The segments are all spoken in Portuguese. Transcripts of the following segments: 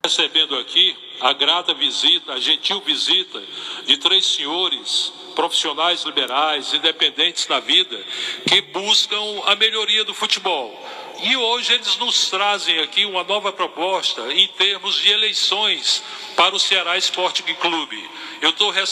Recebendo aqui a grata visita, a gentil visita de 3 senhores profissionais liberais, independentes na vida, que buscam a melhoria do futebol. E hoje eles nos trazem aqui uma nova proposta em termos de eleições para o Ceará Sporting Clube.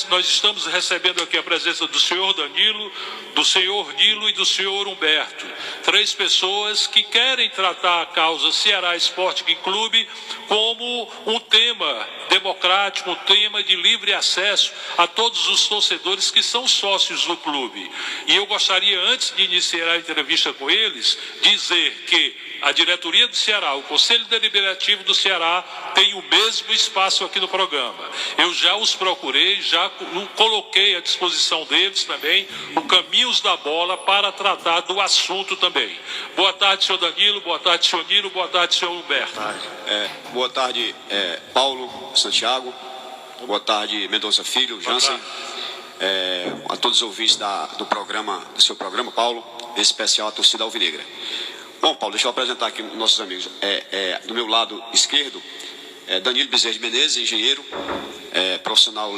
Nós estamos recebendo aqui a presença do senhor Danilo, do senhor Nilo e do senhor Humberto. 3 pessoas que querem tratar a causa Ceará Sporting Clube como um tema democrático, um tema de livre acesso a todos os torcedores que são sócios do clube. E eu gostaria, antes de iniciar a entrevista com eles, dizer que a diretoria do Ceará, o Conselho Deliberativo do Ceará, tem o mesmo espaço aqui no programa. Eu já os procurei, já coloquei à disposição deles também o Caminhos da Bola para tratar do assunto também. Boa tarde, senhor Danilo, boa tarde, senhor Nilo, boa tarde, senhor Humberto. Boa tarde, Paulo, Santiago, boa tarde, Mendonça Filho, Jansen, a todos os ouvintes do seu programa, Paulo, em especial a torcida alvinegra. Bom, Paulo, deixa eu apresentar aqui nossos amigos. Do meu lado esquerdo, Danilo Bezerra de Menezes, engenheiro, profissional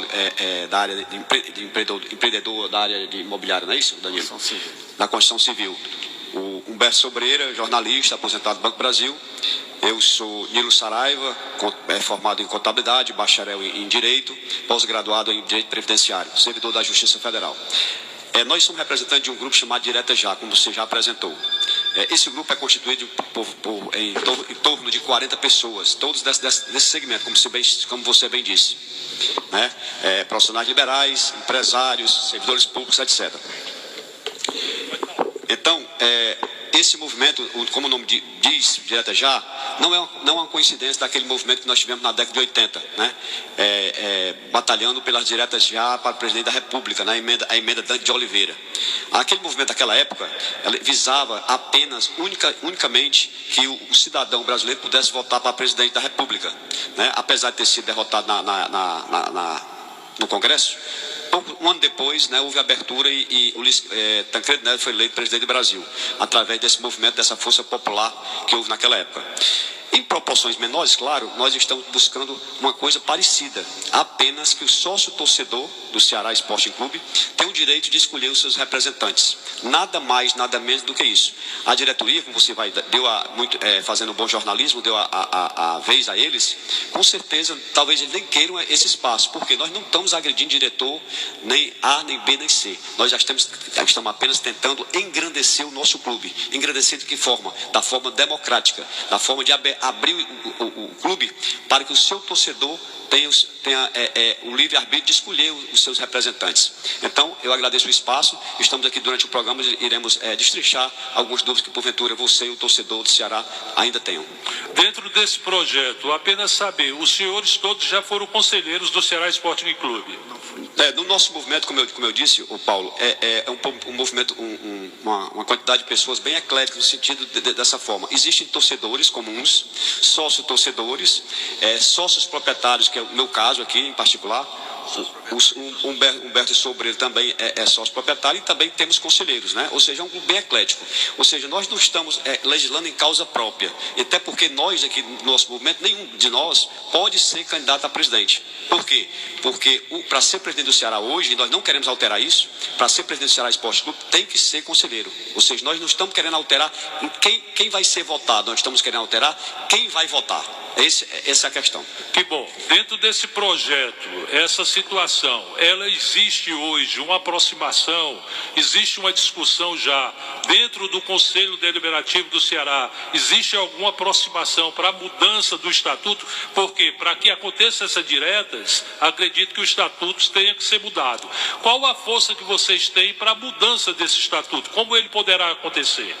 da área de empreendedor da área de imobiliária, não é isso, Danilo? Da construção civil. O Humberto Sobreira, jornalista, aposentado do Banco Brasil. Eu sou Nilo Saraiva, formado em contabilidade, bacharel em direito, pós-graduado em direito previdenciário, servidor da Justiça Federal. Nós somos representantes de um grupo chamado Direta Já, como você já apresentou. Esse grupo é constituído em torno de 40 pessoas, todos desse segmento, como você bem disse. Profissionais liberais, empresários, servidores públicos, etc. Então, esse movimento, como o nome diz, Direta Já, não é uma coincidência daquele movimento que nós tivemos na década de 80, batalhando pelas diretas já para o presidente da República, a emenda Dante de Oliveira. Aquele movimento daquela época visava apenas, unicamente, que o cidadão brasileiro pudesse votar para presidente da República, apesar de ter sido derrotado no Congresso. Um ano depois, houve abertura e Tancredo Neves foi eleito presidente do Brasil, através desse movimento, dessa força popular que houve naquela época. Em proporções menores, claro, nós estamos buscando uma coisa parecida, apenas que o sócio-torcedor do Ceará Sporting Clube tem o direito de escolher os seus representantes. Nada mais, nada menos do que isso. A diretoria, como você fazendo um bom jornalismo, deu a vez a eles, com certeza, talvez eles nem queiram esse espaço, porque nós não estamos agredindo diretor, nem A, nem B, nem C. Nós já estamos apenas tentando engrandecer o nosso clube. Engrandecer de que forma? Da forma democrática, da forma de abrir o clube para que o seu torcedor tenha o livre-arbítrio de escolher os seus representantes. Então, eu agradeço o espaço. Estamos aqui durante o programa, iremos destrinchar algumas dúvidas que, porventura, você e o torcedor do Ceará ainda tenham. Dentro desse projeto, apenas saber, os senhores todos já foram conselheiros do Ceará Sporting Clube? No nosso movimento, como eu disse, Paulo, um movimento, uma quantidade de pessoas bem eclética no sentido dessa forma. Existem torcedores comuns, sócio-torcedores, sócios proprietários, que é o meu caso aqui em particular. O Humberto Sobreiro também é sócio proprietário, e também temos conselheiros, ou seja, é um grupo bem eclético. Ou seja, nós não estamos legislando em causa própria, até porque nós aqui no nosso movimento, nenhum de nós pode ser candidato a presidente. Por quê? Porque para ser presidente do Ceará hoje, e nós não queremos alterar isso, para ser presidente do Ceará Esporte Clube tem que ser conselheiro. Ou seja, nós não estamos querendo alterar quem vai ser votado, nós estamos querendo alterar quem vai votar. Essa é a questão. Que bom. Dentro desse projeto, essa situação, ela existe hoje uma aproximação, existe uma discussão já dentro do Conselho Deliberativo do Ceará, existe alguma aproximação para a mudança do estatuto? Porque para que aconteça essas diretas, acredito que o estatuto tenha que ser mudado. Qual a força que vocês têm para a mudança desse estatuto? Como ele poderá acontecer?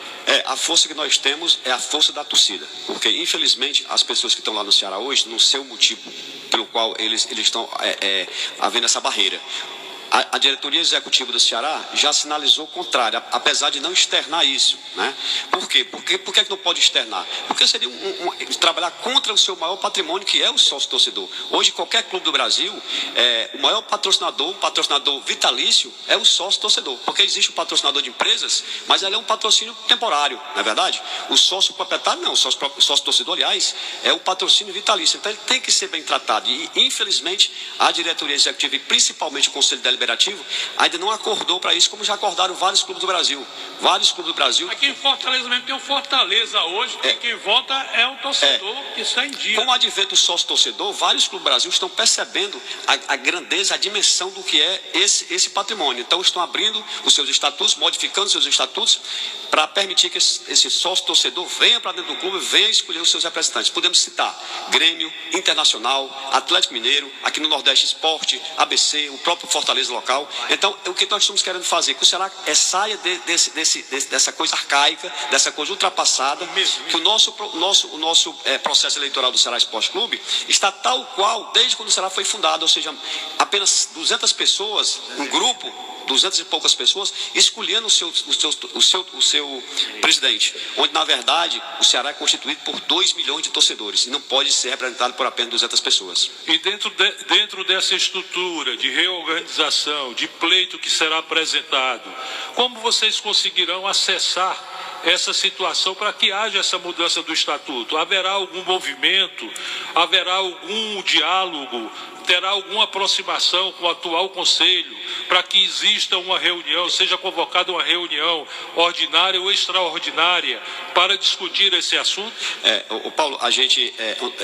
A força que nós temos é a força da torcida, porque infelizmente as pessoas que estão lá no Ceará hoje, não sei o motivo pelo qual eles estão havendo essa barreira. A diretoria executiva do Ceará já sinalizou o contrário, apesar de não externar isso, né? Por quê? Por que não pode externar? Porque seria trabalhar contra o seu maior patrimônio, que é o sócio-torcedor. Hoje, qualquer clube do Brasil, o maior patrocinador, um patrocinador vitalício, é o sócio-torcedor. Porque existe o patrocinador de empresas, mas ele é um patrocínio temporário, não é verdade? O sócio-proprietário não, o sócio-torcedor, aliás, é o patrocínio vitalício. Então, ele tem que ser bem tratado. E, infelizmente, a diretoria executiva e principalmente o Conselho Deliberativo ainda não acordou para isso, como já acordaram vários clubes do Brasil. Vários clubes do Brasil. Aqui em Fortaleza mesmo tem o Fortaleza hoje, que quem vota é o torcedor que está em dia. Com o advento do sócio-torcedor, vários clubes do Brasil estão percebendo a grandeza, a dimensão do que é esse patrimônio. Então, estão abrindo os seus estatutos, modificando os seus estatutos, para permitir que esse sócio-torcedor venha para dentro do clube, venha escolher os seus representantes. Podemos citar Grêmio, Internacional, Atlético Mineiro, aqui no Nordeste Esporte, ABC, o próprio Fortaleza local. Então, o que nós estamos querendo fazer? Que o Ceará saia dessa coisa arcaica, dessa coisa ultrapassada, que o nosso processo eleitoral do Ceará Esporte Clube está tal qual desde quando o Ceará foi fundado, ou seja, apenas 200 pessoas, um grupo, 200 e poucas pessoas, escolhendo o seu presidente, onde na verdade o Ceará é constituído por 2 milhões de torcedores e não pode ser representado por apenas 200 pessoas. E dentro dessa estrutura de reorganização, de pleito que será apresentado, como vocês conseguirão acessar essa situação para que haja essa mudança do estatuto? Haverá algum movimento? Haverá algum diálogo? Terá alguma aproximação com o atual Conselho para que exista uma reunião, seja convocada uma reunião ordinária ou extraordinária para discutir esse assunto? Paulo, a gente,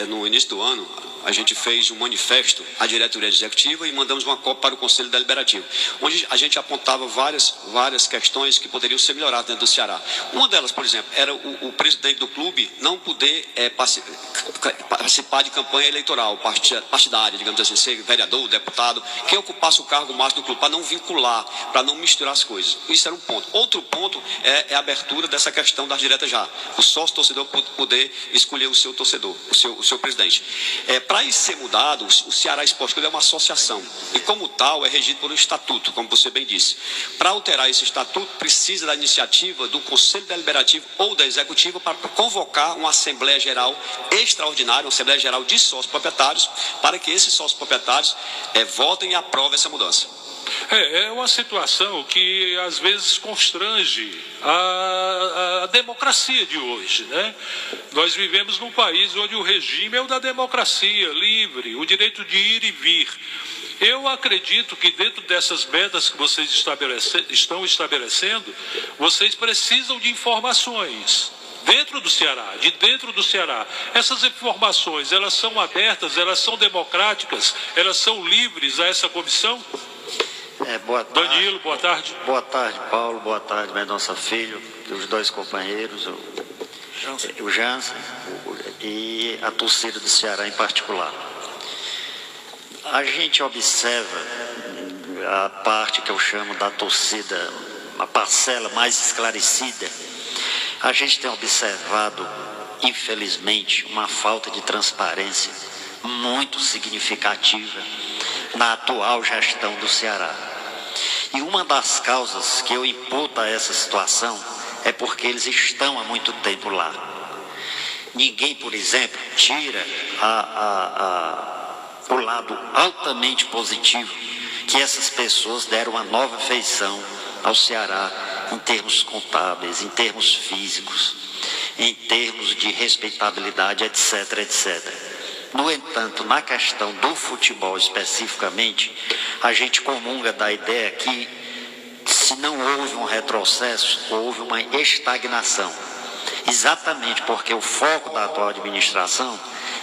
no início do ano, a gente fez um manifesto à diretoria executiva e mandamos uma cópia para o Conselho Deliberativo, onde a gente apontava várias questões que poderiam ser melhoradas dentro do Ceará. Uma delas, por exemplo, era o presidente do clube não poder participar de campanha eleitoral partidária, digamos assim, ser vereador, deputado, quem ocupasse o cargo máximo do clube, para não vincular, para não misturar as coisas. Isso era um ponto. Outro ponto é a abertura dessa questão das diretas já. O sócio-torcedor poder escolher o seu torcedor, o seu presidente. Para isso ser mudado, o Ceará Esporte Clube é uma associação e, como tal, é regido por um estatuto, como você bem disse. Para alterar esse estatuto, precisa da iniciativa do Conselho Deliberativo ou da Executiva para convocar uma Assembleia Geral extraordinária, uma Assembleia Geral de sócios proprietários, para que esses sócios proprietários votem e aprovem essa mudança. É uma situação que às vezes constrange a democracia de hoje, né? Nós vivemos num país onde o regime é o da democracia livre, o direito de ir e vir. Eu acredito que dentro dessas metas que vocês estão estabelecendo, vocês precisam de informações. De dentro do Ceará. Essas informações, elas são abertas, elas são democráticas, elas são livres a essa comissão? Boa tarde. Danilo, boa tarde. Boa tarde, Paulo. Boa tarde, Mendonça Filho, os dois companheiros, o Jansen e a torcida do Ceará em particular. A gente observa a parte que eu chamo da torcida, a parcela mais esclarecida. A gente tem observado, infelizmente, uma falta de transparência muito significativa na atual gestão do Ceará. E uma das causas que eu imputo a essa situação é porque eles estão há muito tempo lá. Ninguém, por exemplo, tira o lado altamente positivo que essas pessoas deram uma nova feição ao Ceará em termos contábeis, em termos físicos, em termos de respeitabilidade, etc, etc. No entanto, na questão do futebol especificamente, a gente comunga da ideia que se não houve um retrocesso, houve uma estagnação. Exatamente porque o foco da atual administração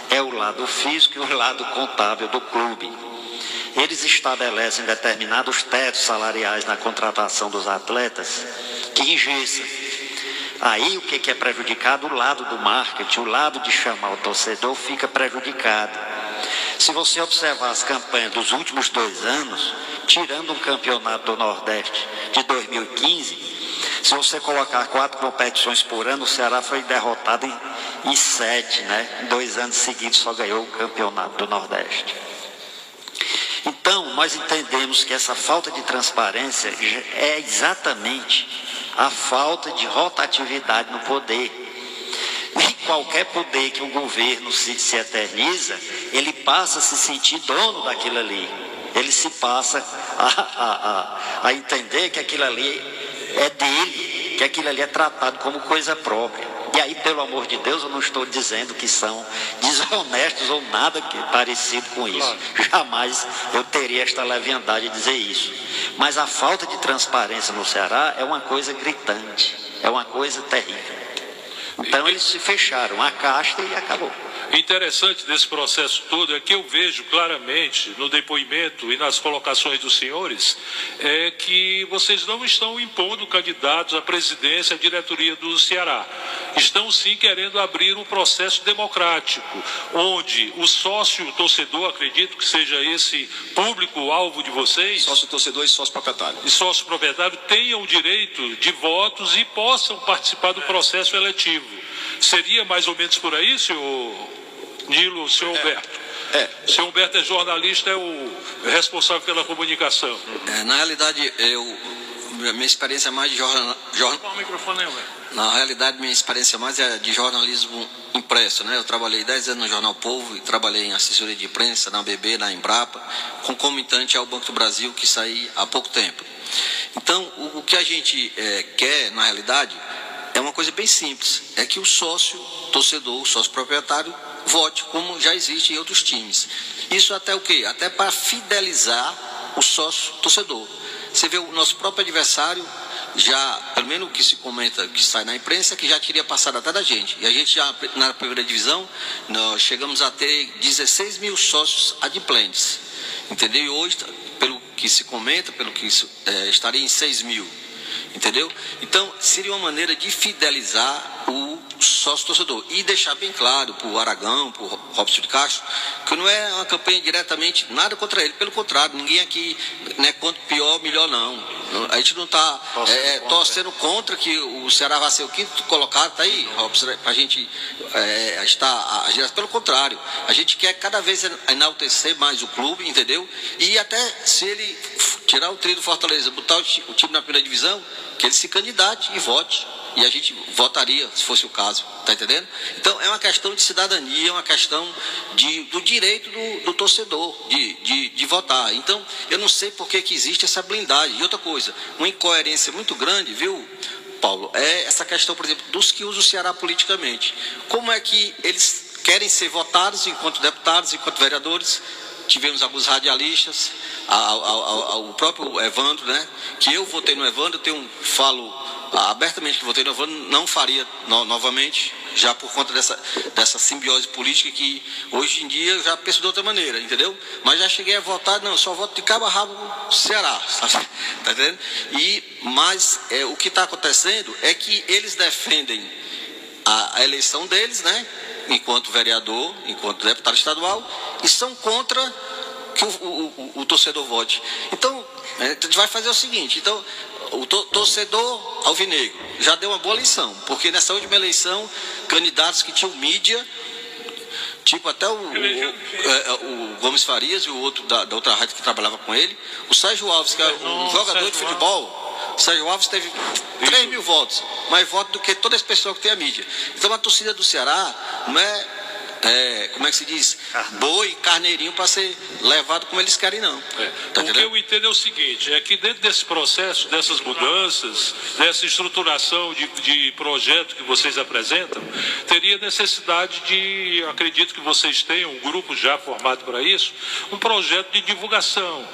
é o lado físico e o lado contábil do clube. Eles estabelecem determinados tetos salariais na contratação dos atletas que engessam. Aí o que é prejudicado? O lado do marketing, o lado de chamar o torcedor fica prejudicado. Se você observar as campanhas dos últimos 2 anos, tirando um campeonato do Nordeste de 2015, se você colocar 4 competições por ano, o Ceará foi derrotado em 7, né? Em 2 anos seguidos só ganhou o campeonato do Nordeste. Então, Então, nós entendemos que essa falta de transparência é exatamente a falta de rotatividade no poder. E qualquer poder que o governo se eterniza, ele passa a se sentir dono daquilo ali. Ele se passa a entender que aquilo ali é dele, que aquilo ali é tratado como coisa própria. E aí, pelo amor de Deus, eu não estou dizendo que são desonestos ou nada parecido com isso. Jamais eu teria esta leviandade de dizer isso. Mas a falta de transparência no Ceará é uma coisa gritante, é uma coisa terrível. Então eles se fecharam a casta e acabou. Interessante desse processo todo é que eu vejo claramente no depoimento e nas colocações dos senhores é que vocês não estão impondo candidatos à presidência, à diretoria do Ceará. Estão sim querendo abrir um processo democrático, onde o sócio torcedor, acredito que seja esse público-alvo de vocês, Sócio torcedor e sócio proprietário. e sócio proprietário tenham o direito de votos e possam participar do processo eletivo. Seria mais ou menos por aí, senhor Nilo, senhor Humberto? O senhor Humberto é jornalista, é o responsável pela comunicação. Na realidade, minha experiência é mais de Na realidade, minha experiência mais é de jornalismo impresso, né? Eu trabalhei 10 anos no Jornal Povo e trabalhei em assessoria de imprensa, na ABB, na Embrapa, concomitante ao Banco do Brasil, que saí há pouco tempo. Então, o que a gente quer, na realidade, é uma coisa bem simples, é que o sócio torcedor, o sócio proprietário, vote como já existe em outros times. Isso até o quê? Até para fidelizar o sócio torcedor. Você vê o nosso próprio adversário, já, pelo menos o que se comenta, que sai na imprensa, que já teria passado até da gente. E a gente já, na primeira divisão, nós chegamos a ter 16 mil sócios adimplentes. Entendeu? E hoje, pelo que se comenta, pelo que estaria em 6 mil. Entendeu? Então, seria uma maneira de fidelizar o sócio torcedor e deixar bem claro para o Aragão, para o Robson de Castro, que não é uma campanha diretamente nada contra ele, pelo contrário, ninguém aqui não é contra pior, melhor não. A gente não está torcendo contra que o Ceará vai ser o quinto colocado, tá aí, Robson, para a gente estar, pelo contrário, a gente quer cada vez enaltecer mais o clube, entendeu? E até se ele tirar o trio do Fortaleza, botar o time na primeira divisão, que ele se candidate e vote. E a gente votaria, se fosse o caso, tá entendendo? Então, é uma questão de cidadania, é uma questão do direito do torcedor de votar. Então, eu não sei por que existe essa blindagem. E outra coisa, uma incoerência muito grande, viu, Paulo, é essa questão, por exemplo, dos que usam o Ceará politicamente. Como é que eles querem ser votados enquanto deputados, enquanto vereadores? Tivemos alguns radialistas, o próprio Evandro, né? Que eu votei no Evandro, falo abertamente que votei no Evandro, não faria novamente, já por conta dessa simbiose política que hoje em dia eu já penso de outra maneira, entendeu? Mas já cheguei a votar, não, só voto de cabo a rabo no Ceará, sabe? Tá entendendo? Mas o que está acontecendo é que eles defendem a eleição deles, né? Enquanto vereador, enquanto deputado estadual, e são contra que o torcedor vote. Então, a gente vai fazer o seguinte, então, o torcedor alvinegro já deu uma boa lição, porque nessa última eleição, candidatos que tinham mídia, tipo até o Gomes Farias e o outro da outra rádio que trabalhava com ele, o Sérgio Alves, que é um jogador de futebol, o Sérgio Alves teve 3 mil votos, mais votos do que todas as pessoas que têm a mídia. Então a torcida do Ceará não como é que se diz? Boi, carneirinho para ser levado como eles querem, não. Tá o que eu entendo é o seguinte, é que dentro desse processo, dessas mudanças, dessa estruturação de projeto que vocês apresentam, teria necessidade de, acredito que vocês tenham um grupo já formado para isso, um projeto de divulgação,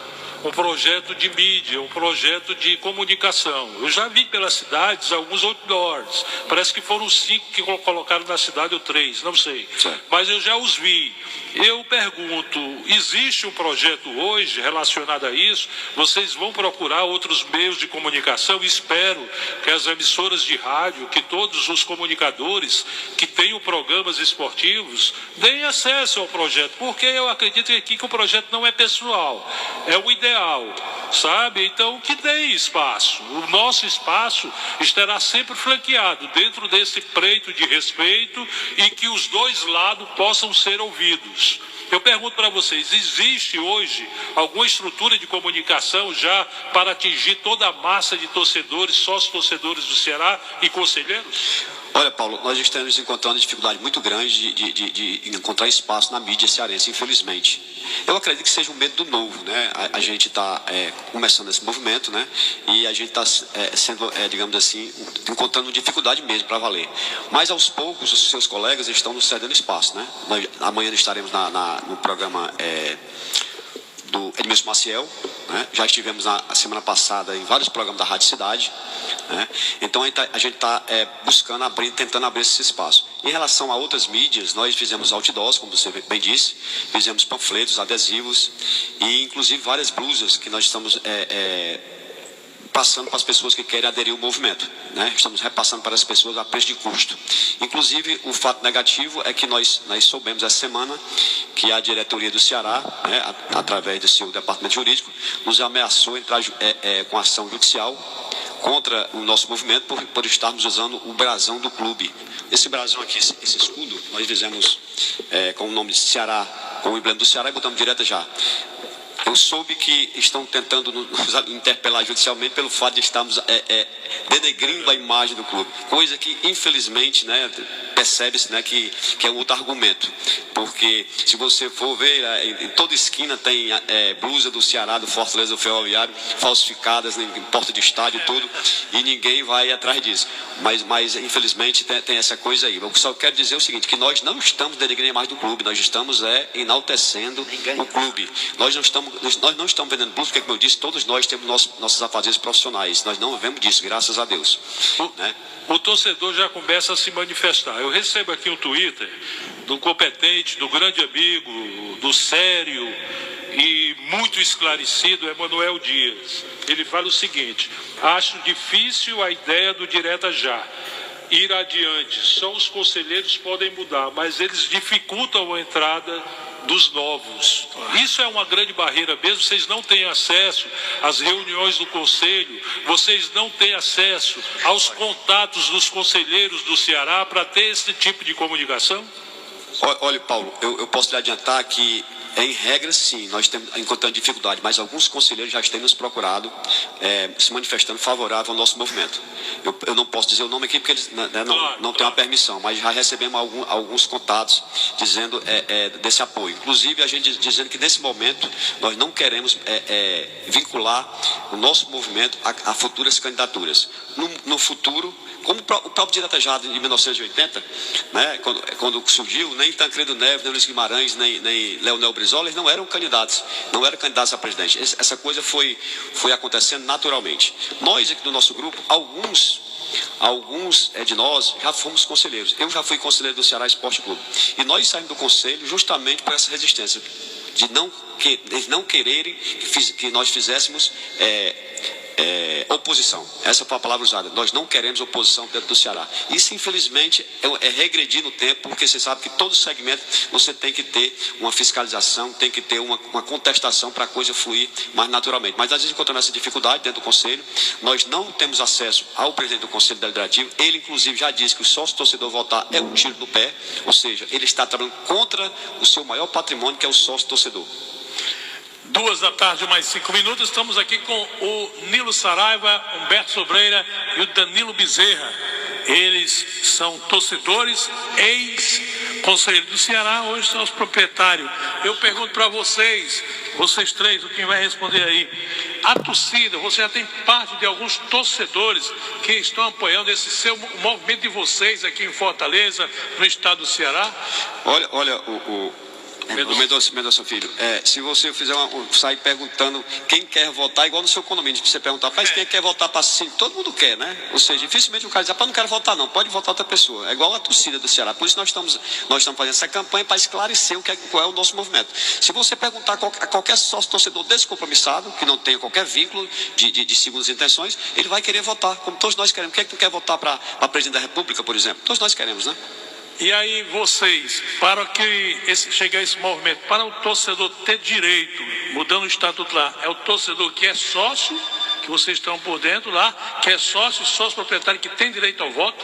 um projeto de mídia, um projeto de comunicação. Eu já vi pelas cidades alguns outdoors, parece que foram 5 que colocaram na cidade, ou 3, não sei, mas eu já os vi. Eu pergunto, existe um projeto hoje relacionado a isso? Vocês vão procurar outros meios de comunicação? Espero que as emissoras de rádio, que todos os comunicadores que tenham programas esportivos deem acesso ao projeto, porque eu acredito aqui que o projeto não é pessoal, é o ideal, sabe? Então, que dê espaço. O nosso espaço estará sempre flanqueado dentro desse preito de respeito e que os dois lados possam ser ouvidos. Eu pergunto para vocês, existe hoje alguma estrutura de comunicação já para atingir toda a massa de torcedores, sócios torcedores do Ceará e conselheiros? Olha, Paulo, nós estamos encontrando dificuldade muito grande de encontrar espaço na mídia cearense, infelizmente. Eu acredito que seja um medo do novo, né? A gente está começando esse movimento, né? E a gente está sendo, digamos assim, encontrando dificuldade mesmo para valer. Mas aos poucos os seus colegas estão nos cedendo espaço, né? Amanhã estaremos no programa do Edmilson Maciel, né? Já estivemos na semana passada em vários programas da Rádio Cidade, né? Então a gente está buscando tentando abrir esse espaço. Em relação a outras mídias, nós fizemos outdoors, como você bem disse, fizemos panfletos, adesivos e inclusive várias blusas que nós estamos passando para as pessoas que querem aderir ao movimento, né? Estamos repassando para as pessoas a preço de custo. Inclusive, o fato negativo é que nós soubemos essa semana que a diretoria do Ceará, né, através do seu departamento jurídico, nos ameaçou entrar com ação judicial contra o nosso movimento por estarmos usando o brasão do clube. Esse brasão aqui, esse escudo, nós fizemos com o nome de Ceará, com o emblema do Ceará e botamos direto já. Eu soube que estão tentando nos interpelar judicialmente pelo fato de estarmos denegrindo a imagem do clube, coisa que infelizmente, né, percebe-se, né, que é um outro argumento, porque se você for ver, em toda esquina tem blusa do Ceará, do Fortaleza, do Ferroviário, falsificadas em porta de estádio, tudo, e ninguém vai atrás disso, mas infelizmente tem essa coisa aí. Eu só quero dizer o seguinte, que nós não estamos denegrindo a imagem do clube, nós estamos enaltecendo o clube, nós não estamos vendendo blusa, porque como eu disse, todos nós temos nossos afazeres profissionais, nós não vivemos disso, graças a Deus, né? O torcedor já começa a se manifestar. Eu recebo aqui um Twitter do competente, do grande amigo, do sério e muito esclarecido Emanuel Dias. Ele fala o seguinte: acho difícil a ideia do direta já ir adiante, só os conselheiros podem mudar, mas eles dificultam a entrada dos novos. Isso é uma grande barreira mesmo. Vocês não têm acesso às reuniões do conselho, vocês não têm acesso aos contatos dos conselheiros do Ceará para ter esse tipo de comunicação? Olha, Paulo, eu posso lhe adiantar que em regra, sim, nós estamos encontrando dificuldade, mas alguns conselheiros já têm nos procurado, se manifestando favorável ao nosso movimento. Eu não posso dizer o nome aqui porque eles não têm uma permissão, mas já recebemos alguns contatos dizendo desse apoio. Inclusive, a gente dizendo que nesse momento nós não queremos vincular o nosso movimento a futuras candidaturas. No futuro, como o próprio Direta Já de 1980, né, quando surgiu, nem Tancredo Neves, nem Luiz Guimarães, nem Leonel Brizola, eles não eram candidatos a presidente. Essa coisa foi acontecendo naturalmente. Nós aqui do nosso grupo, alguns de nós já fomos conselheiros. Eu já fui conselheiro do Ceará Esporte Clube. E nós saímos do conselho justamente por essa resistência, de não quererem que nós fizéssemos oposição. Essa foi a palavra usada. Nós não queremos oposição dentro do Ceará. Isso, infelizmente, é regredir no tempo, porque você sabe que todo segmento você tem que ter uma fiscalização, tem que ter uma contestação para a coisa fluir mais naturalmente. Mas às vezes encontramos essa dificuldade dentro do Conselho. Nós não temos acesso ao presidente do Conselho Deliberativo. Ele, inclusive, já disse que o sócio-torcedor votar é um tiro no pé, ou seja, ele está trabalhando contra o seu maior patrimônio, que é o sócio-torcedor. 14h, mais 5 minutos, estamos aqui com o Nilo Saraiva, Humberto Sobreira e o Danilo Bezerra. Eles são torcedores, ex-conselheiros do Ceará, hoje são os proprietários. Eu pergunto para vocês três, quem vai responder aí. A torcida, você já tem parte de alguns torcedores que estão apoiando esse seu movimento de vocês aqui em Fortaleza, no estado do Ceará? Olha, Mendonça Filho, se você sair perguntando quem quer votar, igual no seu condomínio, você perguntar, mas quem quer votar para sim, todo mundo quer, né? Ou seja, dificilmente o cara diz, não quero votar não, pode votar outra pessoa. É igual a torcida do Ceará. Por isso nós estamos fazendo essa campanha para esclarecer qual é o nosso movimento. Se você perguntar a qualquer sócio torcedor descompromissado, que não tenha qualquer vínculo de segundas intenções, ele vai querer votar, como todos nós queremos. Quem é que tu quer votar para presidente da República, por exemplo? Todos nós queremos, né? E aí vocês, para que chegar a esse movimento, para o torcedor ter direito, mudando o estatuto lá, é o torcedor que é sócio, que vocês estão por dentro lá, que é sócio proprietário que tem direito ao voto?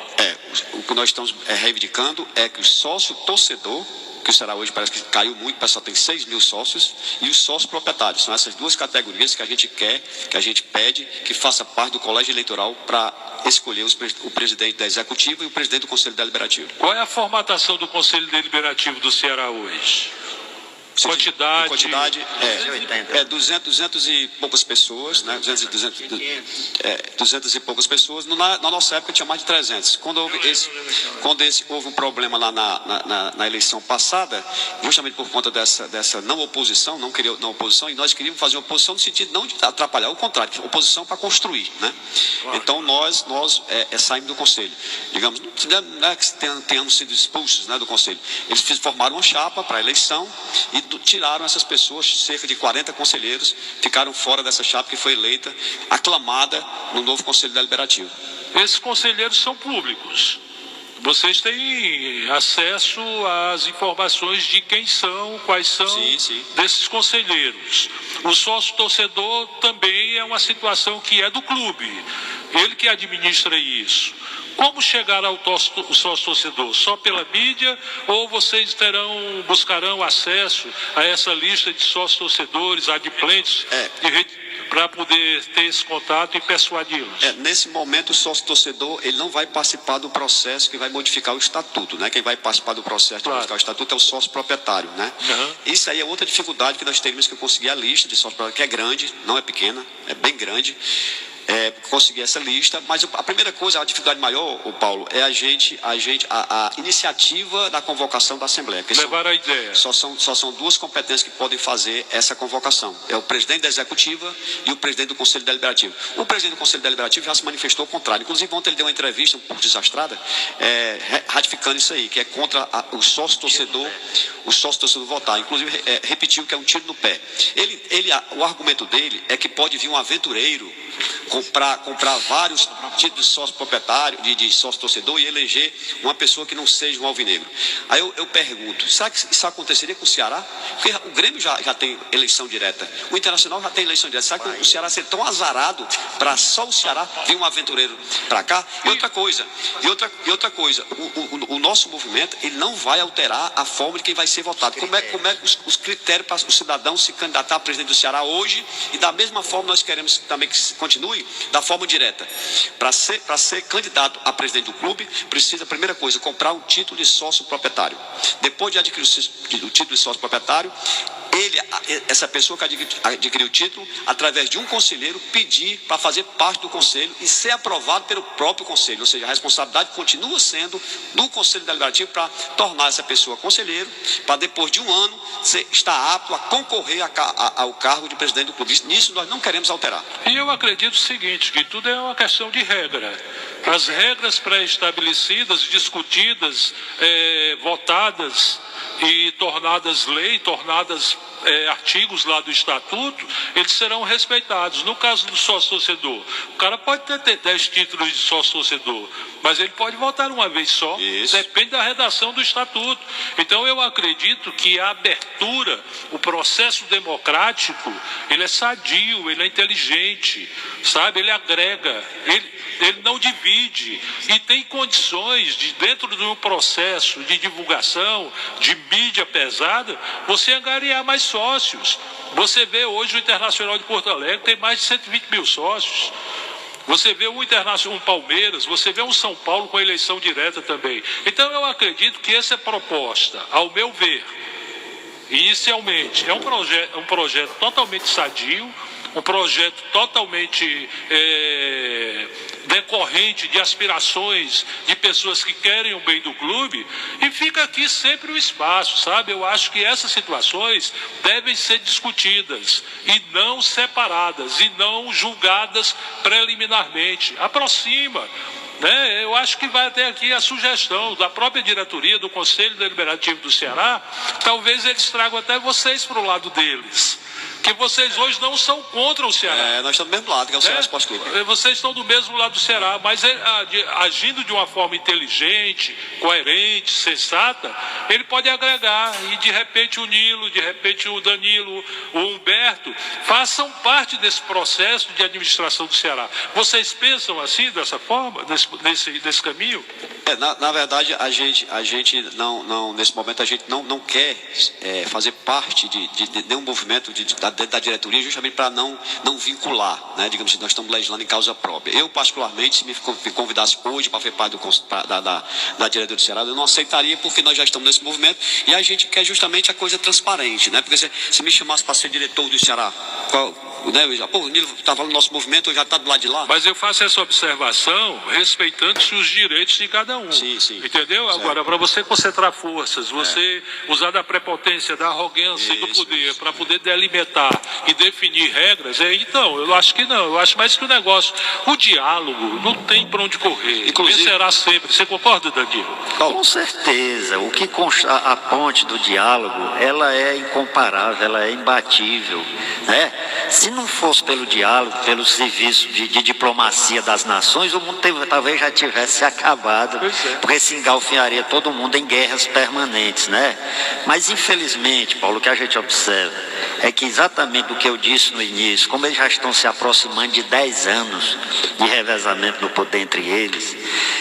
O que nós estamos reivindicando é que o sócio torcedor que o Ceará hoje parece que caiu muito, o pessoal tem 6 mil sócios, e os sócios proprietários. São essas duas categorias que a gente quer, que a gente pede, que faça parte do colégio eleitoral para escolher o presidente da executiva e o presidente do Conselho Deliberativo. Qual é a formatação do Conselho Deliberativo do Ceará hoje? Quantidade é 200 e poucas pessoas, né? 200 e poucas pessoas. Na nossa época tinha mais de 300. Quando houve um problema lá na eleição passada, justamente por conta dessa não oposição, não oposição, e nós queríamos fazer uma oposição no sentido não de atrapalhar, ao contrário, oposição para construir, né? Então nós saímos do Conselho. Digamos, não é que tenhamos sido expulsos, né, do Conselho. Eles formaram uma chapa para a eleição e tiraram essas pessoas, cerca de 40 conselheiros, ficaram fora dessa chapa que foi eleita, aclamada no novo Conselho Deliberativo. Esses conselheiros são públicos. Vocês têm acesso às informações de quem são, quais são desses conselheiros. O sócio-torcedor também é uma situação que é do clube, ele que administra isso. Como chegar ao sócio-torcedor? Só pela mídia ou vocês buscarão acesso a essa lista de sócios-torcedores, adimplentes, para poder ter esse contato e persuadi-los? Nesse momento, o sócio-torcedor ele não vai participar do processo que vai modificar o estatuto, né? Quem vai participar do processo de modificar o estatuto é o sócio-proprietário, né? Isso aí é outra dificuldade que nós temos que conseguir a lista de sócio-proprietário, que é grande, não é pequena, é bem grande. Conseguir essa lista, mas a primeira coisa, a dificuldade maior, Paulo, é a iniciativa da convocação da Assembleia. Levar a ideia. Só são duas competências que podem fazer essa convocação. É o presidente da Executiva e o presidente do Conselho Deliberativo. O presidente do Conselho Deliberativo já se manifestou ao contrário. Inclusive, ontem ele deu uma entrevista um pouco desastrada, ratificando isso aí, que é contra o sócio-torcedor votar. Inclusive, repetiu que é um tiro no pé. O argumento dele é que pode vir um aventureiro comprar vários títulos de sócio proprietário, de sócio torcedor e eleger uma pessoa que não seja um alvinegro. Aí eu pergunto, será que isso aconteceria com o Ceará? Porque o Grêmio já tem eleição direta, o Internacional já tem eleição direta. Será que o Ceará ser tão azarado para só o Ceará vir um aventureiro para cá? E outra coisa, o nosso movimento ele não vai alterar a forma de quem vai ser votado. Como é os critérios para o cidadão se candidatar a presidente do Ceará hoje, e da mesma forma nós queremos também que continue da forma direta. Para ser candidato a presidente do clube, precisa, primeira coisa, comprar um título de sócio proprietário. Depois de adquirir o título de sócio proprietário, essa pessoa que adquiriu o título, através de um conselheiro, pedir para fazer parte do conselho e ser aprovado pelo próprio conselho. Ou seja, a responsabilidade continua sendo do Conselho Deliberativo para tornar essa pessoa conselheiro, para depois de um ano estar apto a concorrer ao cargo de presidente do clube. Nisso nós não queremos alterar. E eu acredito o seguinte, que tudo é uma questão de regra. As regras pré-estabelecidas, discutidas, votadas e tornadas lei, tornadas artigos lá do estatuto, eles serão respeitados. No caso do sócio-torcedor, o cara pode ter 10 títulos de sócio-torcedor, mas ele pode votar uma vez só. Isso. Depende da redação do estatuto. Então eu acredito que a abertura, o processo democrático, ele é sadio, ele é inteligente, sabe? Ele agrega, ele não divide e tem condições de, dentro de um processo de divulgação, de mídia pesada, você angariar mais sócios. Você vê hoje o Internacional de Porto Alegre tem mais de 120 mil sócios. Você vê um Palmeiras, você vê um São Paulo com eleição direta também. Então eu acredito que essa proposta, ao meu ver, inicialmente, é um projeto totalmente sadio, um projeto totalmente decorrente de aspirações de pessoas que querem o bem do clube, e fica aqui sempre o espaço, sabe? Eu acho que essas situações devem ser discutidas e não separadas, e não julgadas preliminarmente. Aproxima, né? Eu acho que vai até aqui a sugestão da própria diretoria do Conselho Deliberativo do Ceará, talvez eles tragam até vocês para o lado deles. que vocês hoje não são contra o Ceará. Nós estamos do mesmo lado, que é o Ceará Esporte Clube. Vocês estão do mesmo lado do Ceará, mas agindo de uma forma inteligente, coerente, sensata, ele pode agregar, e de repente o Nilo, de repente o Danilo, o Humberto, façam parte desse processo de administração do Ceará. Vocês pensam assim, dessa forma, desse caminho? Na verdade, a gente não, nesse momento, a gente não quer fazer parte de nenhum movimento da diretoria, justamente para não vincular, né? Digamos assim, nós estamos legislando em causa própria. Eu, particularmente, se me convidasse hoje para fazer parte da diretoria do Ceará, eu não aceitaria, porque nós já estamos nesse movimento e a gente quer justamente a coisa transparente, né? Porque se me chamasse para ser diretor do Ceará, né? O Nilo está falando do nosso movimento, eu já está do lado de lá. Mas eu faço essa observação respeitando-se os direitos de cada um. Sim. Entendeu? Certo. Agora, para você concentrar forças, você usar da prepotência, da arrogância e do poder para poder delimitar e definir regras, então, eu acho que não. Eu acho mais que o negócio, o diálogo não tem para onde correr. Inclusive, será sempre. Você concorda, Danilo? Com certeza. O que a ponte do diálogo, ela é incomparável, ela é imbatível, né? Se não fosse pelo diálogo, pelo serviço de diplomacia das nações, o mundo talvez já tivesse acabado, porque se engalfinharia todo mundo em guerras permanentes, né? Mas infelizmente, Paulo, o que a gente observa é que exatamente do que eu disse no início, como eles já estão se aproximando de 10 anos de revezamento do poder entre eles,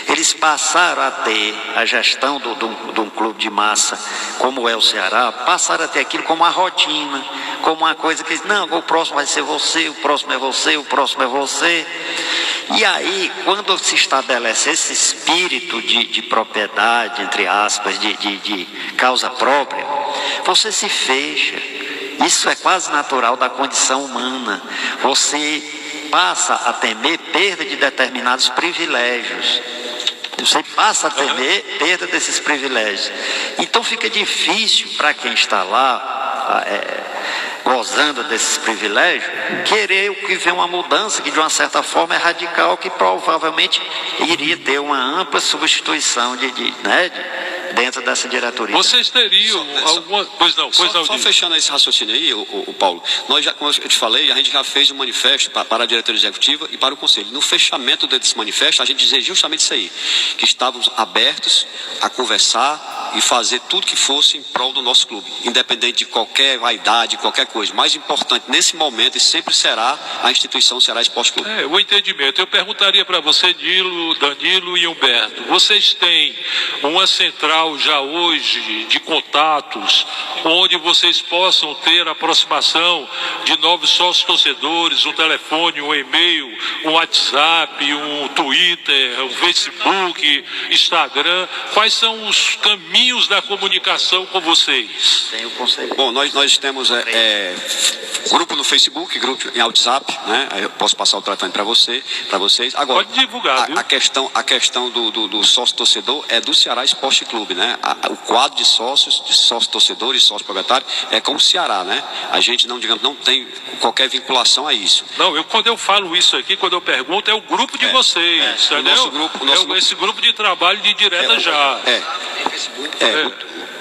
eles passaram a ter a gestão de um clube de massa como é o Ceará, passaram a ter aquilo como uma rotina, como uma coisa que não, o próximo vai ser você, o próximo é você, o próximo é você. E aí, quando se estabelece esse espírito de propriedade, entre aspas, de causa própria, você se fecha. Isso é quase natural da condição humana. Você passa a temer perda de determinados privilégios. Você passa a temer perda desses privilégios. Então fica difícil para quem está lá, gozando desses privilégios, querer que venha uma mudança que de uma certa forma é radical, que provavelmente iria ter uma ampla substituição dentro dessa diretoria. Vocês teriam alguma... Pois não, só fechando esse raciocínio aí, o Paulo, nós já, como eu te falei, a gente já fez um manifesto para a diretoria executiva e para o conselho. No fechamento desse manifesto, a gente dizia justamente isso aí, que estávamos abertos a conversar e fazer tudo que fosse em prol do nosso clube, independente de qualquer vaidade, qualquer coisa. O mais importante nesse momento, e sempre será, a instituição Ceará Esporte Clube. O entendimento. Eu perguntaria para você, Nilo, Danilo e Humberto, vocês têm uma central já hoje de contatos, onde vocês possam ter aproximação de novos sócios torcedores, um telefone, um e-mail, um WhatsApp, um Twitter, um Facebook, Instagram? Quais são os caminhos da comunicação com vocês? Tem o conselho. Bom, nós temos grupo no Facebook, grupo em WhatsApp, né? Eu posso passar o telefone para vocês. Agora, pode divulgar, viu? A questão do sócio torcedor é do Ceará Esporte Clube, né? O quadro de sócios torcedores, sócios proprietários é com o Ceará, né? A gente não tem qualquer vinculação a isso. Não, quando eu falo isso aqui, quando eu pergunto, é o grupo de vocês, entendeu? Esse grupo de trabalho de direta já.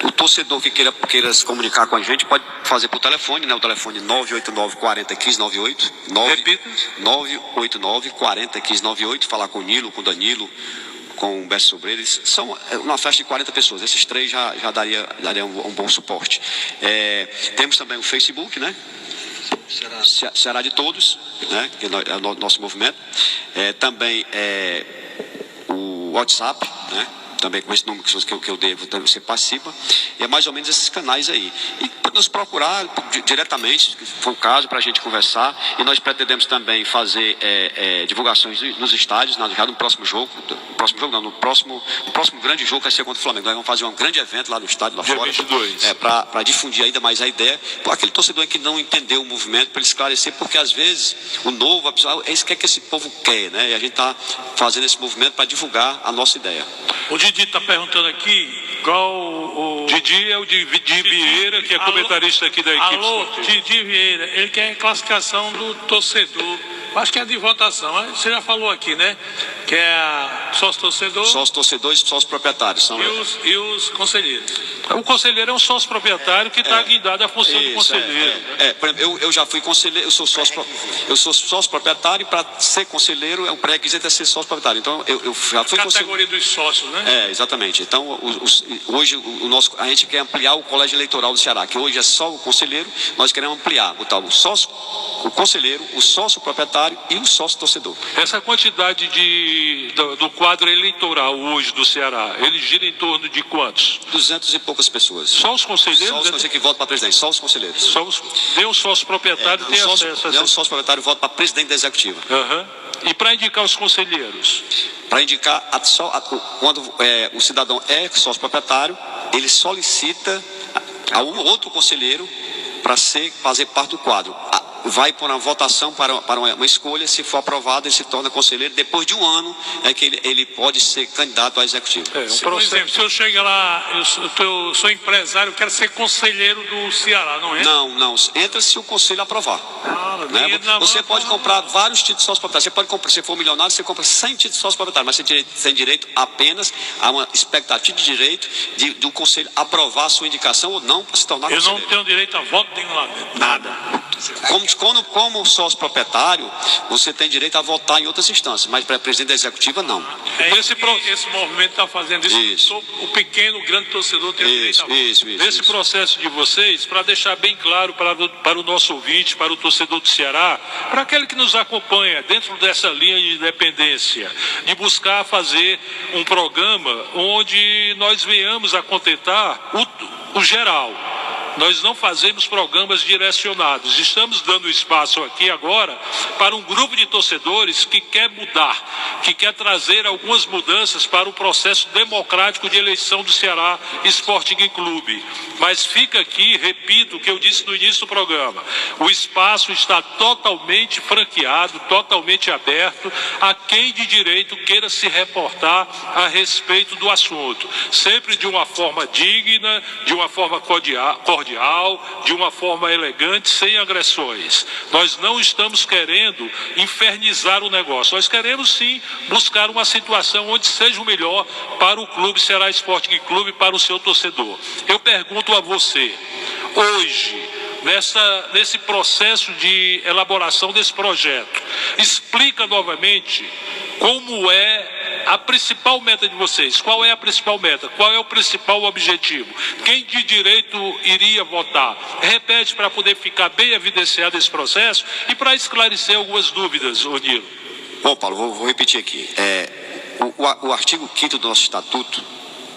O torcedor que queira se comunicar com a gente pode fazer por telefone, né? O telefone 989 40 15 98. Repita. 989 40 15 98. Falar com o Nilo, com o Danilo, com o Humberto Sobreira. Eles são uma festa de 40 pessoas. Esses três já daria um bom suporte. Temos também o Facebook, né? Ceará de Todos, né? Que é o nosso movimento. Também o WhatsApp, né? Também com esse número que eu devo, você participa. E é mais ou menos esses canais aí. E nos procurar diretamente, se for o caso, para a gente conversar. E nós pretendemos também fazer divulgações nos estádios, já no próximo jogo. No próximo grande jogo, que vai ser contra o Flamengo. Nós vamos fazer um grande evento lá no estádio, lá dia fora. 22. Para difundir ainda mais a ideia. Por aquele torcedor que não entendeu o movimento, para ele esclarecer, porque às vezes o novo, a pessoa, é isso que esse povo quer, né? E a gente está fazendo esse movimento para divulgar a nossa ideia. O Didi está perguntando aqui qual o... Didi é o Didi Vieira, que é comentarista aqui da equipe. Alô, Didi Vieira, ele quer a classificação do torcedor Acho que é de votação. Você já falou aqui, né? Que é sócio-torcedor. Sócio-torcedor e sócio-proprietários. E os conselheiros. O conselheiro é um sócio proprietário que está guindado à função do conselheiro. Por exemplo, eu já fui conselheiro, eu sou sócio proprietário, e para ser conselheiro é um pré-requisito ser sócio proprietário. Então eu já fui conselheiro. Categoria dos sócios, né? Exatamente. Então hoje a gente quer ampliar o colégio eleitoral do Ceará, que hoje é só o conselheiro, nós queremos ampliar, botar o conselheiro, o sócio proprietário e o sócio torcedor. Essa quantidade do quadro eleitoral hoje do Ceará, ele gira em torno de quantos? 200 e poucas pessoas. Só os conselheiros? Só os conselheiros que votam para presidente, só os conselheiros. Nem o sócio proprietário tem acesso a Nem o sócio proprietário vota para presidente da executiva. E para indicar os conselheiros? Para indicar, quando o cidadão é sócio proprietário, ele solicita a um outro conselheiro para fazer parte do quadro. Vai por uma votação para uma escolha, se for aprovado, ele se torna conselheiro. Depois de um ano é que ele pode ser candidato a executivo. Por exemplo, se eu chego lá, eu sou empresário, eu quero ser conselheiro do Ceará, não é? Não. Entra se o conselho aprovar. Né? Você pode comprar vários títulos de sócio proprietário. Você pode comprar, se for milionário, você compra 100 títulos de sócio proprietário, mas você tem direito apenas a uma expectativa de direito do conselho aprovar a sua indicação ou não para se tornar conselheiro. Eu não tenho direito a voto nenhum lá dentro. Nada. Como sócio proprietário, você tem direito a votar em outras instâncias, mas para presidente da executiva, não. Esse movimento está fazendo isso. O pequeno, o grande torcedor tem direito a voto. Nesse processo de vocês, para deixar bem claro para o nosso ouvinte, para o torcedor do Ceará, para aquele que nos acompanha dentro dessa linha de independência, de buscar fazer um programa onde nós venhamos a contentar o geral. Nós não fazemos programas direcionados. Estamos dando espaço aqui agora para um grupo de torcedores que quer mudar, que quer trazer algumas mudanças para o processo democrático de eleição do Ceará Sporting Clube. Mas fica aqui, repito o que eu disse no início do programa, o espaço está totalmente franqueado, totalmente aberto a quem de direito queira se reportar a respeito do assunto, sempre de uma forma digna, de uma forma cordial, de uma forma elegante, sem agressões. Nós não estamos querendo infernizar o negócio, nós queremos sim buscar uma situação onde seja o melhor para o clube Ceará Sporting Clube, para o seu torcedor. Eu pergunto a você, hoje, nesse processo de elaboração desse projeto, explica novamente como é a principal meta de vocês. Qual é a principal meta? Qual é o principal objetivo? Quem de direito iria votar? Repete para poder ficar bem evidenciado esse processo e para esclarecer algumas dúvidas, Nilo. Bom, Paulo, vou repetir aqui. O artigo 5º do nosso estatuto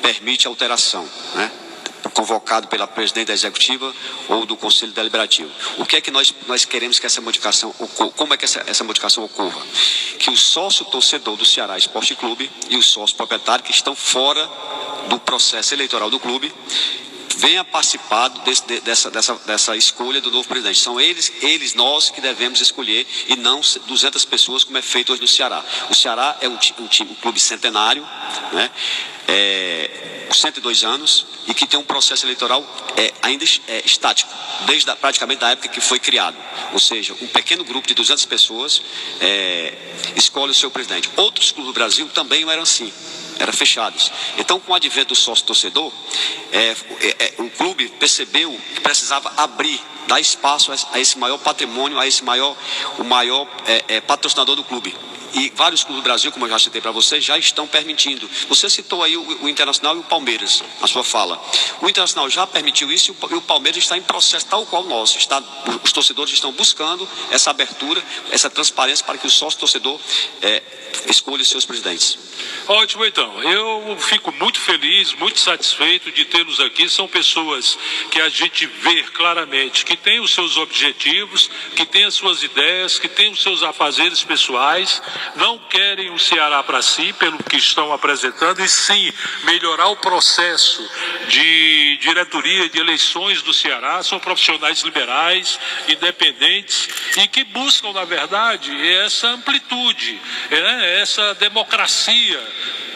permite alteração, né? Convocado pela presidente da executiva ou do conselho deliberativo. O que é que nós queremos que essa modificação ocorra? Como é que essa modificação ocorra? Que o sócio torcedor do Ceará Esporte Clube e o sócio proprietário que estão fora do processo eleitoral do clube venha participar dessa escolha do novo presidente. São nós que devemos escolher e não 200 pessoas como é feito hoje no Ceará. O Ceará é um clube centenário, né? 102 anos e que tem um processo eleitoral ainda estático, desde praticamente da época que foi criado. Ou seja, um pequeno grupo de 200 pessoas escolhe o seu presidente. Outros clubes do Brasil também eram assim, eram fechados. Então, com o advento do sócio-torcedor, o clube percebeu que precisava dar espaço a esse maior patrimônio, o maior patrocinador do clube. E vários clubes do Brasil, como eu já citei para vocês, já estão permitindo. Você citou aí o Internacional e o Palmeiras, na sua fala. O Internacional já permitiu isso e o Palmeiras está em processo tal qual o nosso. Os torcedores estão buscando essa abertura, essa transparência para que o sócio-torcedor escolha os seus presidentes. Ótimo, então. Eu fico muito feliz, muito satisfeito de tê-los aqui. São pessoas que a gente vê claramente que têm os seus objetivos, que têm as suas ideias, que têm os seus afazeres pessoais, não querem o Ceará para si, pelo que estão apresentando, e sim melhorar o processo de diretoria de eleições do Ceará. São profissionais liberais, independentes e que buscam, na verdade, essa amplitude, essa democracia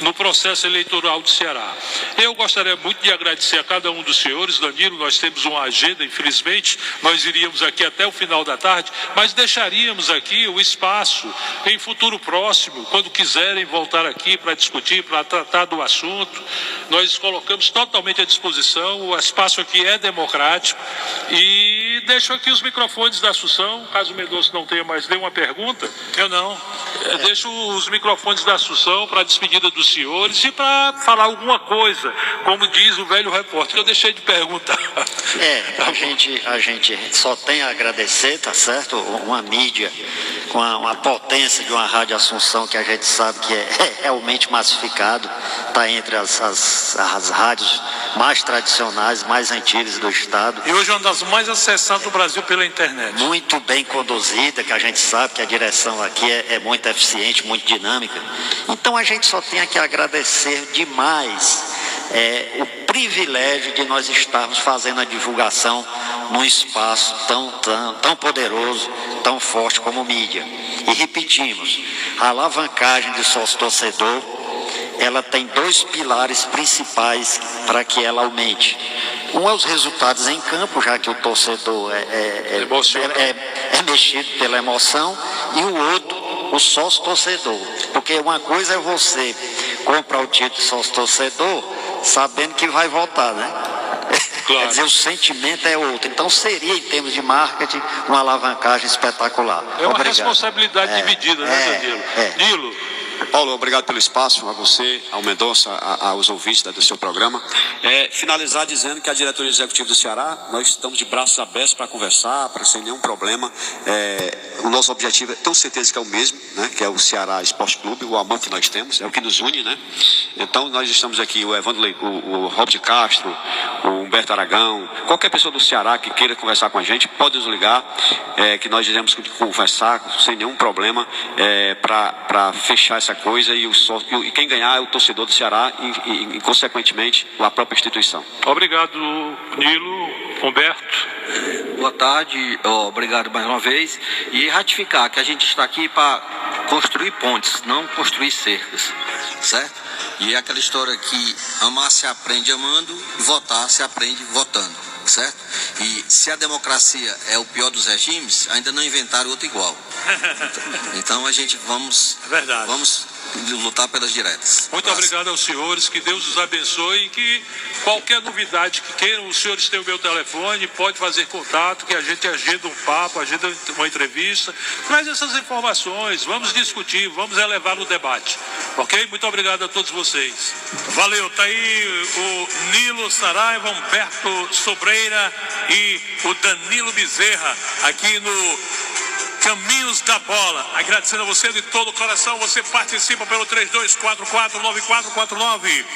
no processo eleitoral do Ceará. Eu gostaria muito de agradecer a cada um dos senhores. Danilo, nós temos uma agenda, infelizmente, nós iríamos aqui até o final da tarde, mas deixaríamos aqui o espaço em futuro próximo, quando quiserem voltar aqui para discutir, para tratar do assunto. Nós colocamos totalmente à disposição, o espaço aqui é democrático, e deixo aqui os microfones da Assunção, caso o Mendonça não tenha mais nenhuma pergunta. Eu não. Deixo os microfones da Assunção para a despedida dos senhores e para falar alguma coisa, como diz o velho repórter, que eu deixei de perguntar. A gente só tem a agradecer, tá certo? Uma mídia com uma potência de uma Rádio Assunção, que a gente sabe que é realmente massificado, está entre as rádios mais tradicionais, mais antigas do estado. E hoje é uma das mais acessadas do Brasil pela internet. Muito bem conduzida, que a gente sabe que a direção aqui é muito eficiente, muito dinâmica. Então a gente só tem que agradecer demais o privilégio de nós estarmos fazendo a divulgação num espaço tão poderoso, tão forte como mídia. E repetimos, a alavancagem do sócio-torcedor, ela tem dois pilares principais para que ela aumente. Um é os resultados em campo, já que o torcedor é mexido pela emoção, e o outro, o sócio-torcedor. Porque uma coisa é você comprar o título de sócio-torcedor sabendo que vai votar, né? Claro. Quer dizer, o sentimento é outro. Então seria, em termos de marketing, uma alavancagem espetacular. É uma Obrigado. Responsabilidade dividida, né, Danilo? Nilo. Paulo, obrigado pelo espaço, a você, ao Mendonça, aos ouvintes do seu programa. Finalizar dizendo que a diretoria executiva do Ceará, nós estamos de braços abertos para conversar, para sem nenhum problema. O nosso objetivo, tenho certeza que é o mesmo, né, que é o Ceará Esporte Clube, o amor que nós temos, é o que nos une, né? Então nós estamos aqui, o Evandro, o Rob de Castro, o Humberto Aragão, qualquer pessoa do Ceará que queira conversar com a gente, pode nos ligar, que nós iremos conversar sem nenhum problema, para fechar essa coisa, e quem ganhar é o torcedor do Ceará e consequentemente, a própria instituição. Obrigado, Nilo. Humberto. Boa tarde, obrigado mais uma vez, e ratificar que a gente está aqui para construir pontes, não construir cercas, certo? E é aquela história que amar se aprende amando, votar se aprende votando, certo? E se a democracia é o pior dos regimes, ainda não inventaram outro igual. Então a gente vamos lutar pelas diretas. Muito obrigado aos senhores, que Deus os abençoe, e que qualquer novidade que queiram, os senhores têm o meu telefone, pode fazer contato, que a gente agenda um papo, agenda uma entrevista, traz essas informações, vamos discutir, vamos elevar no debate, ok? Muito obrigado a todos vocês. Valeu, tá aí o Nilo Saraiva, Humberto Sobreira e o Danilo Bezerra, aqui no Caminhos da Bola. Agradecendo a você de todo o coração, você participa pelo 3244-9449.